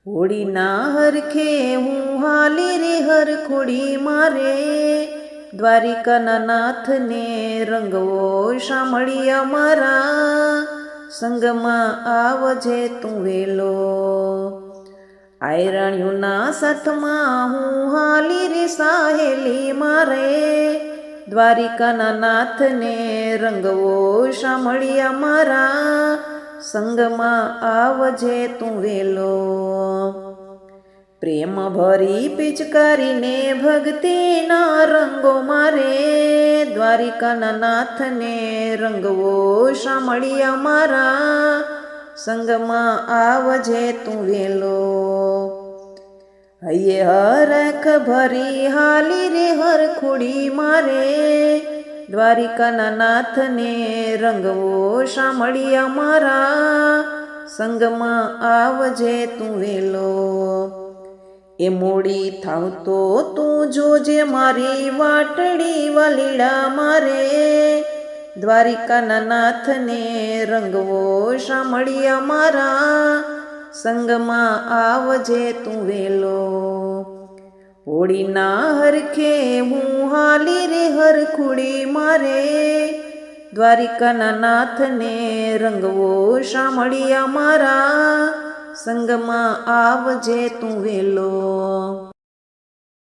હોળીના હરખે હું હાલી રે હરખોડી મારે, દ્વારિકાના નાથને રંગવો શામળી અમારા, સંગમાં આવજે તું વેલો. આયરાણીઓના સાથમાં હું હાલી રે સાહેલી મારે, દ્વારિકાના નાથને રંગવો શામળી અમારા, સંગમાં આવજે તું વેલો. પ્રેમ ભરી પિચકારીને ભક્તિના રંગો મારે, દ્વારિકાના નાથને રંગવો શામળી અમારા, સંગમાં આવજે તું વેલો. હૈયે હરખ ભરી હાલી રે હરખોડી મારે, દ્વારિકાના નાથને રંગવો શામળી અમારા, સંગમાં આવજે તું વેલો. એ મોડી થાવ તો તું જોજે મારી વાટડી વાલીડા મારે, દ્વારિકાના નાથને રંગવો શામળી અમારા, સંગમાં આવજે તું વેલો. હોળીના હરખે હું હાલી રે હરખોડી મારે, દ્વારિકાના નાથને રંગવો શામળી અમારા, સંગમાં આવજે તું વેલો.